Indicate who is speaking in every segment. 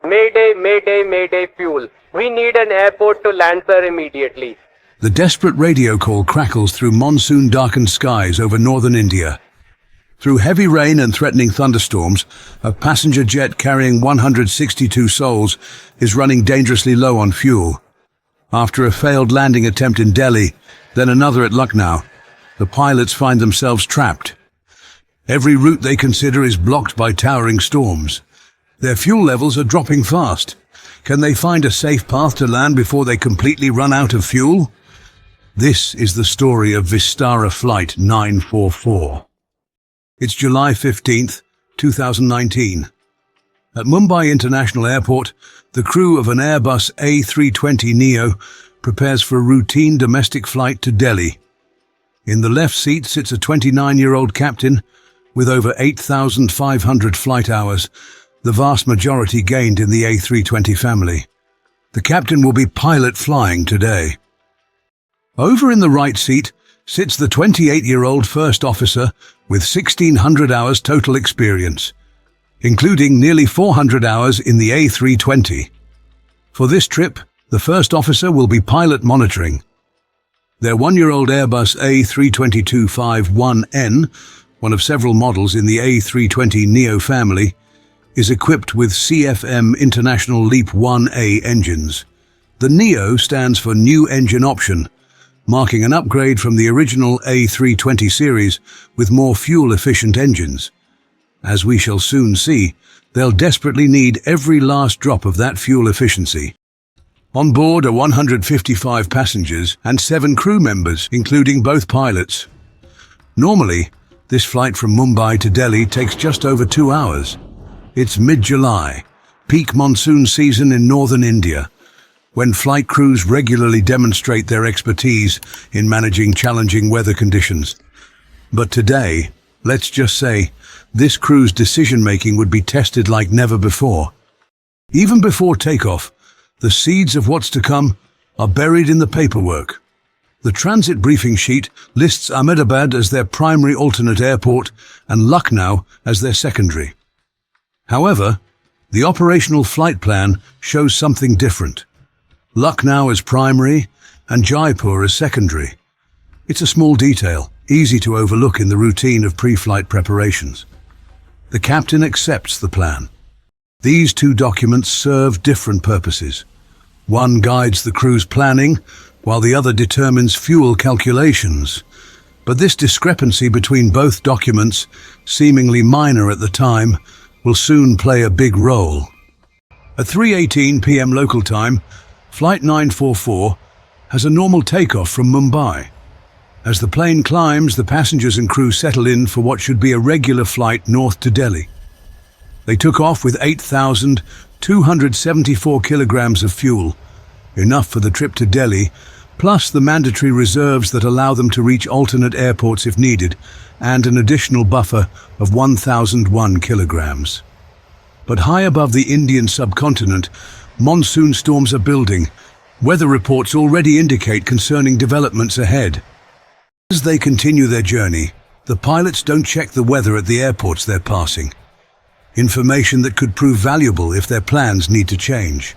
Speaker 1: Mayday, Mayday, Mayday fuel. We need an airport to land, sir, immediately.
Speaker 2: The desperate radio call crackles through monsoon-darkened skies over northern India. Through heavy rain and threatening thunderstorms, a passenger jet carrying 162 souls is running dangerously low on fuel. After a failed landing attempt in Delhi, then another at Lucknow, the pilots find themselves trapped. Every route they consider is blocked by towering storms. Their fuel levels are dropping fast. Can they find a safe path to land before they completely run out of fuel? This is the story of Vistara Flight 944. It's July 15th, 2019. At Mumbai International Airport, the crew of an Airbus A320 Neo prepares for a routine domestic flight to Delhi. In the left seat sits a 29-year-old captain with over 8,500 flight hours, the vast majority gained in the A320 family. The captain will be pilot flying today. Over in the right seat sits the 28-year-old first officer with 1,600 hours total experience, including nearly 400 hours in the A320. For this trip, the first officer will be pilot monitoring. Their 1-year-old Airbus A320-51N, one of several models in the A320 Neo family, is equipped with CFM International LEAP 1A engines. The Neo stands for New Engine Option, marking an upgrade from the original A320 series with more fuel-efficient engines. As we shall soon see, they'll desperately need every last drop of that fuel efficiency. On board are 155 passengers and 7 crew members, including both pilots. Normally, this flight from Mumbai to Delhi takes just over 2 hours. It's mid-July, peak monsoon season in northern India, when flight crews regularly demonstrate their expertise in managing challenging weather conditions. But today, let's just say, this crew's decision-making would be tested like never before. Even before takeoff, the seeds of what's to come are buried in the paperwork. The transit briefing sheet lists Ahmedabad as their primary alternate airport and Lucknow as their secondary. However, the operational flight plan shows something different. Lucknow as primary and Jaipur as secondary. It's a small detail, easy to overlook in the routine of pre-flight preparations. The captain accepts the plan. These 2 documents serve different purposes. One guides the crew's planning, while the other determines fuel calculations. But this discrepancy between both documents, seemingly minor at the time, will soon play a big role. At 3:18 p.m. local time, Flight 944 has a normal takeoff from Mumbai. As the plane climbs, the passengers and crew settle in for what should be a regular flight north to Delhi. They took off with 8,274 kilograms of fuel, enough for the trip to Delhi, plus the mandatory reserves that allow them to reach alternate airports if needed, and an additional buffer of 1,001 kilograms. But high above the Indian subcontinent, monsoon storms are building. Weather reports already indicate concerning developments ahead. As they continue their journey, the pilots don't check the weather at the airports they're passing. Information that could prove valuable if their plans need to change.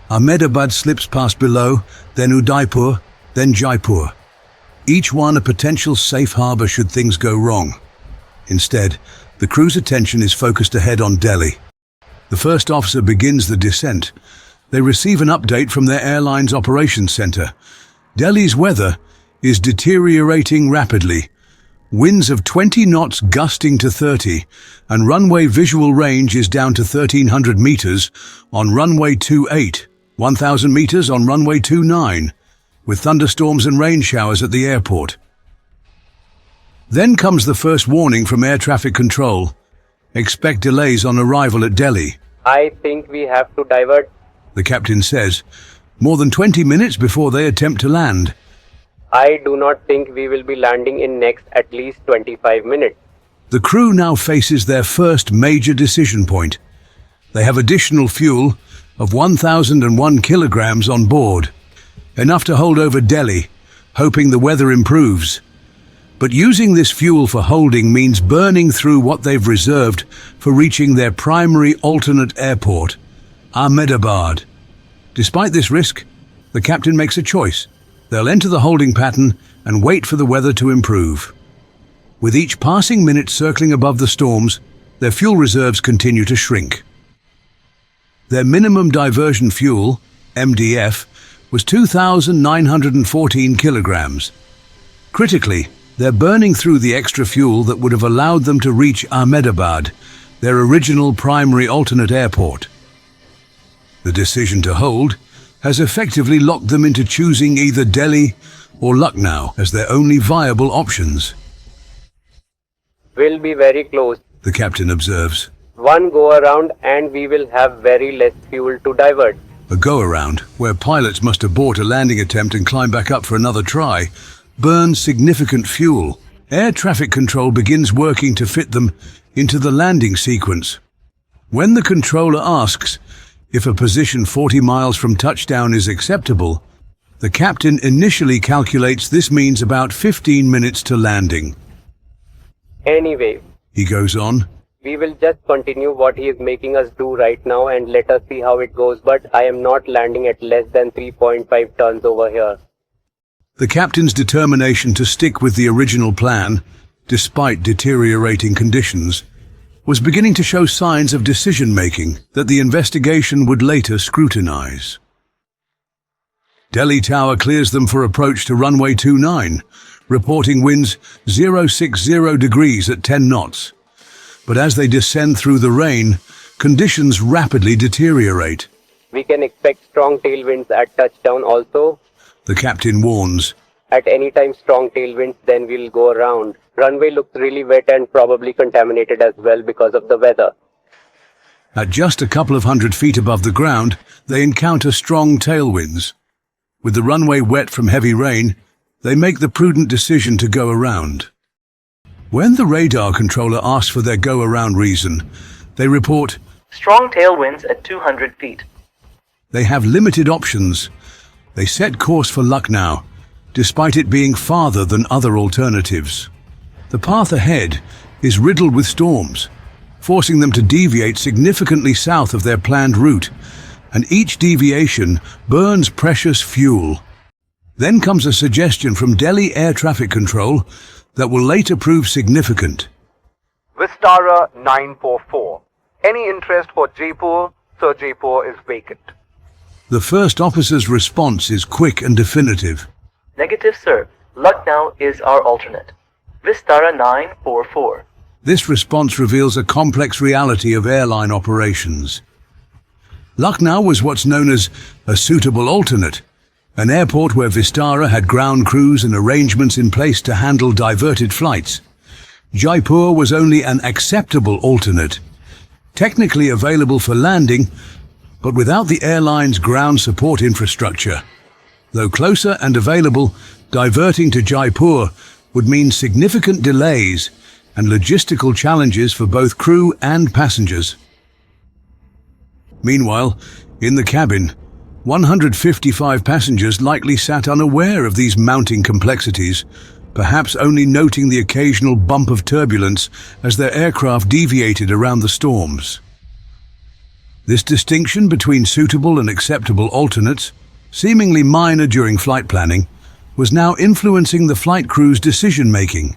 Speaker 2: Ahmedabad slips past below, then Udaipur, then Jaipur. Each one a potential safe harbor should things go wrong. Instead, the crew's attention is focused ahead on Delhi. The first officer begins the descent. They receive an update from their airline's operations center. Delhi's weather is deteriorating rapidly. Winds of 20 knots gusting to 30, and runway visual range is down to 1,300 meters on runway 28, 1,000 meters on runway 29, with thunderstorms and rain showers at the airport. Then comes the first warning from Air Traffic Control. Expect delays on arrival at Delhi.
Speaker 1: I think we have to divert,
Speaker 2: the captain says, more than 20 minutes before they attempt to land.
Speaker 1: I do not think we will be landing in next at least 25 minutes.
Speaker 2: The crew now faces their first major decision point. They have additional fuel of 1,001 kilograms on board, enough to hold over Delhi, hoping the weather improves. But using this fuel for holding means burning through what they've reserved for reaching their primary alternate airport, Ahmedabad. Despite this risk, the captain makes a choice. They'll enter the holding pattern and wait for the weather to improve. With each passing minute circling above the storms, their fuel reserves continue to shrink. Their minimum diversion fuel, MDF, was 2,914 kilograms. Critically, they're burning through the extra fuel that would have allowed them to reach Ahmedabad, their original primary alternate airport. The decision to hold has effectively locked them into choosing either Delhi or Lucknow as their only viable options.
Speaker 1: We'll be very close.
Speaker 2: The captain observes.
Speaker 1: One go around and we will have very less fuel to divert.
Speaker 2: A go-around, where pilots must abort a landing attempt and climb back up for another try, burns significant fuel. Air traffic control begins working to fit them into the landing sequence. When the controller asks if a position 40 miles from touchdown is acceptable, the captain initially calculates this means about 15 minutes to landing.
Speaker 1: Anyway,
Speaker 2: He goes on.
Speaker 1: we will just continue what he is making us do right now and let us see how it goes, but I am not landing at less than 3.5 tons over here.
Speaker 2: The captain's determination to stick with the original plan, despite deteriorating conditions, was beginning to show signs of decision-making that the investigation would later scrutinize. Delhi Tower clears them for approach to runway 29, reporting winds 060 degrees at 10 knots. But as they descend through the rain, conditions rapidly deteriorate.
Speaker 1: We can expect strong tailwinds at touchdown also.
Speaker 2: The captain warns.
Speaker 1: At any time strong tailwinds, then we'll go around. Runway looks really wet and probably contaminated as well because of the weather.
Speaker 2: At just a couple of 100 feet above the ground, they encounter strong tailwinds. With the runway wet from heavy rain, they make the prudent decision to go around. When the radar controller asks for their go-around reason, they report
Speaker 3: strong tailwinds at 200 feet.
Speaker 2: they have limited options. They set course for Lucknow, despite it being farther than other alternatives. The path ahead is riddled with storms, forcing them to deviate significantly south of their planned route, and each deviation burns precious fuel. Then comes a suggestion from Delhi Air Traffic Control that will later prove significant.
Speaker 4: Vistara 944. Any interest for Jaipur? Sir, Jaipur is vacant.
Speaker 2: The first officer's response is quick and definitive.
Speaker 3: Negative, sir. Lucknow is our alternate. Vistara 944.
Speaker 2: This response reveals a complex reality of airline operations. Lucknow was what's known as a suitable alternate, an airport where Vistara had ground crews and arrangements in place to handle diverted flights. Jaipur was only an acceptable alternate, technically available for landing, but without the airline's ground support infrastructure. Though closer and available, diverting to Jaipur would mean significant delays and logistical challenges for both crew and passengers. Meanwhile, in the cabin, 155 passengers likely sat unaware of these mounting complexities, perhaps only noting the occasional bump of turbulence as their aircraft deviated around the storms. This distinction between suitable and acceptable alternates, seemingly minor during flight planning, was now influencing the flight crew's decision-making.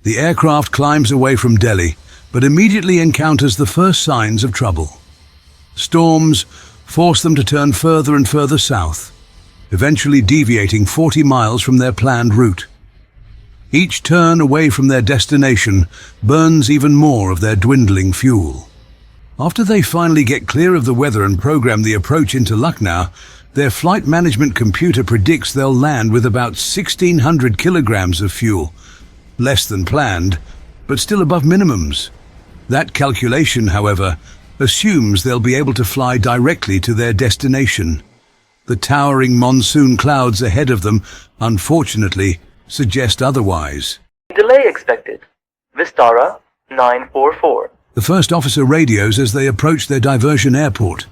Speaker 2: The aircraft climbs away from Delhi, but immediately encounters the first signs of trouble. Storms force them to turn further and further south, eventually deviating 40 miles from their planned route. Each turn away from their destination burns even more of their dwindling fuel. After they finally get clear of the weather and program the approach into Lucknow, their flight management computer predicts they'll land with about 1,600 kilograms of fuel, less than planned, but still above minimums. That calculation, however, assumes they'll be able to fly directly to their destination. The towering monsoon clouds ahead of them, unfortunately, suggest otherwise.
Speaker 3: Delay expected. Vistara 944.
Speaker 2: The first officer radios as they approach their diversion airport.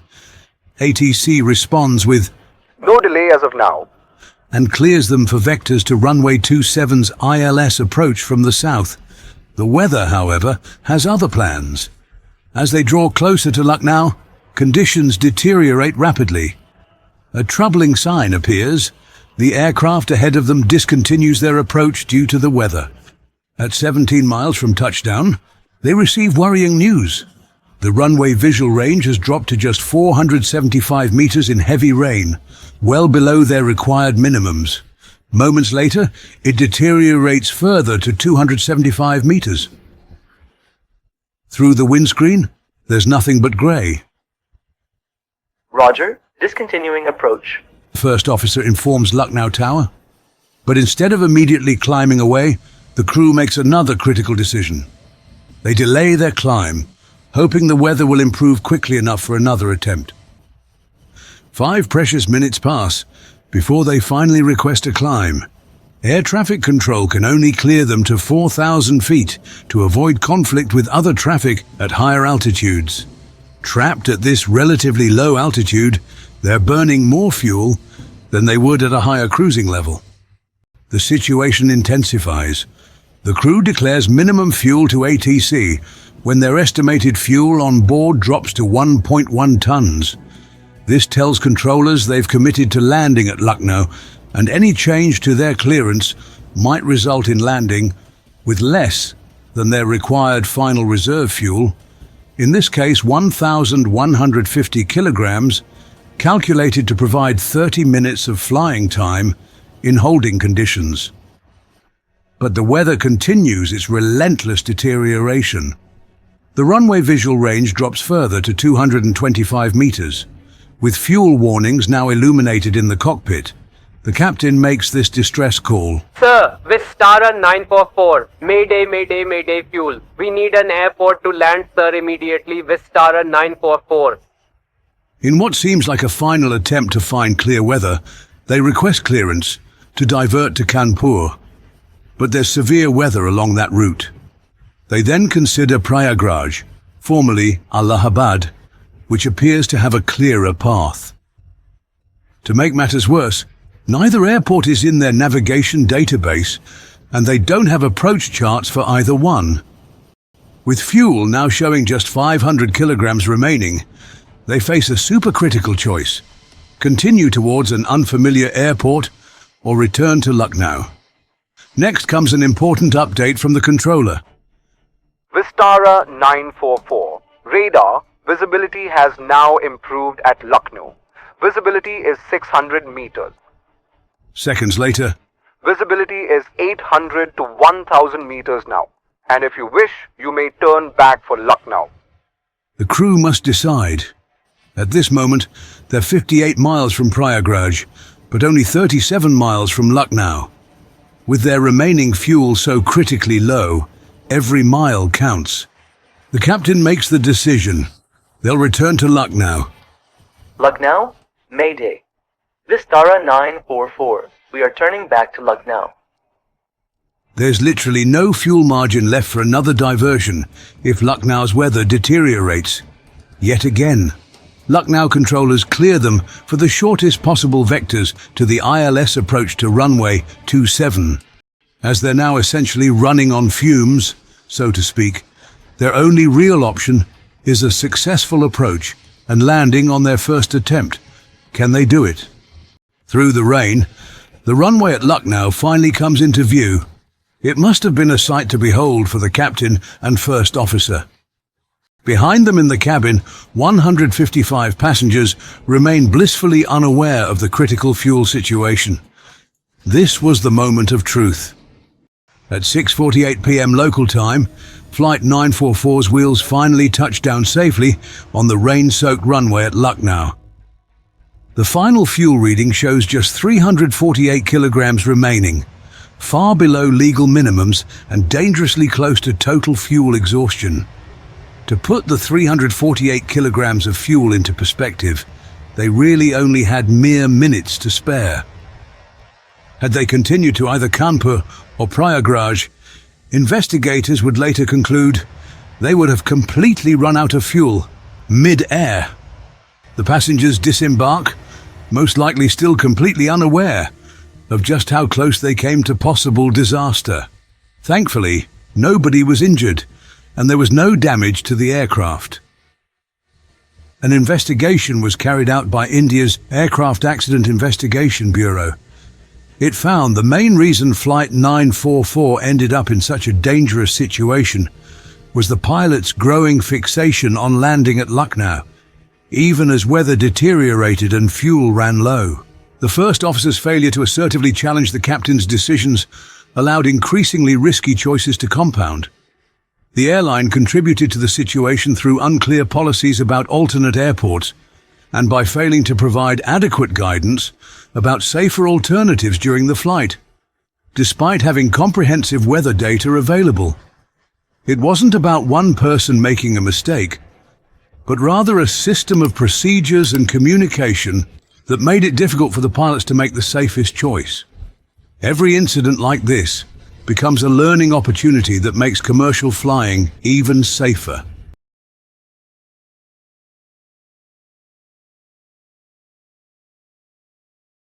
Speaker 2: ATC responds with
Speaker 4: No delay as of now.
Speaker 2: and clears them for vectors to runway 27's ILS approach from the south. The weather, however, has other plans. As they draw closer to Lucknow, conditions deteriorate rapidly. A troubling sign appears. The aircraft ahead of them discontinues their approach due to the weather. At 17 miles from touchdown, they receive worrying news. The runway visual range has dropped to just 475 meters in heavy rain, well below their required minimums. Moments later, it deteriorates further to 275 meters. Through the windscreen, there's nothing but grey.
Speaker 3: Roger, discontinuing approach.
Speaker 2: The first officer informs Lucknow Tower. But instead of immediately climbing away, the crew makes another critical decision. They delay their climb, hoping the weather will improve quickly enough for another attempt. 5 precious minutes pass before they finally request a climb. Air traffic control can only clear them to 4,000 feet to avoid conflict with other traffic at higher altitudes. Trapped at this relatively low altitude, they're burning more fuel than they would at a higher cruising level. The situation intensifies. The crew declares minimum fuel to ATC when their estimated fuel on board drops to 1.1 tons. This tells controllers they've committed to landing at Lucknow, and any change to their clearance might result in landing with less than their required final reserve fuel, in this case 1,150 kilograms, calculated to provide 30 minutes of flying time in holding conditions. But the weather continues its relentless deterioration. The runway visual range drops further to 225 meters. With fuel warnings now illuminated in the cockpit, the captain makes this distress call.
Speaker 1: Sir, Vistara 944. Mayday, Mayday, Mayday fuel. We need an airport to land, sir, immediately. Vistara 944.
Speaker 2: In what seems like a final attempt to find clear weather, they request clearance to divert to Kanpur. But there's severe weather along that route. They then consider Prayagraj, formerly Allahabad, which appears to have a clearer path. To make matters worse, neither airport is in their navigation database, and they don't have approach charts for either one. With fuel now showing just 500 kilograms remaining, they face a supercritical choice: continue towards an unfamiliar airport or return to Lucknow. Next comes an important update from the controller.
Speaker 4: Vistara 944. Radar visibility has now improved at Lucknow. Visibility is 600 meters.
Speaker 2: Seconds later,
Speaker 4: Visibility is 800 to 1000 meters now. And if you wish, you may turn back for Lucknow.
Speaker 2: the crew must decide. At this moment, they're 58 miles from Prayagraj, but only 37 miles from Lucknow. With their remaining fuel so critically low, every mile counts. The captain makes the decision. They'll return to Lucknow.
Speaker 3: Lucknow, Mayday. Vistara 944. We are turning back to Lucknow.
Speaker 2: There's literally no fuel margin left for another diversion if Lucknow's weather deteriorates. Yet again, Lucknow controllers clear them for the shortest possible vectors to the ILS approach to runway 27. As they're now essentially running on fumes, so to speak, their only real option is a successful approach and landing on their first attempt. Can they do it? Through the rain, the runway at Lucknow finally comes into view. It must have been a sight to behold for the captain and first officer. Behind them in the cabin, 155 passengers remain blissfully unaware of the critical fuel situation. This was the moment of truth. At 6:48 p.m. local time, Flight 944's wheels finally touched down safely on the rain-soaked runway at Lucknow. The final fuel reading shows just 348 kilograms remaining, far below legal minimums and dangerously close to total fuel exhaustion. To put the 348 kilograms of fuel into perspective, they really only had mere minutes to spare. Had they continued to either Kanpur or Prayagraj, investigators would later conclude they would have completely run out of fuel mid-air. The passengers disembark, most likely still completely unaware of just how close they came to possible disaster. Thankfully, nobody was injured, and there was no damage to the aircraft. An investigation was carried out by India's Aircraft Accident Investigation Bureau. It found the main reason Flight 944 ended up in such a dangerous situation was the pilot's growing fixation on landing at Lucknow, even as weather deteriorated and fuel ran low. The first officer's failure to assertively challenge the captain's decisions allowed increasingly risky choices to compound. The airline contributed to the situation through unclear policies about alternate airports and by failing to provide adequate guidance about safer alternatives during the flight, despite having comprehensive weather data available. It wasn't about one person making a mistake, but rather a system of procedures and communication that made it difficult for the pilots to make the safest choice. Every incident like this becomes a learning opportunity that makes commercial flying even safer.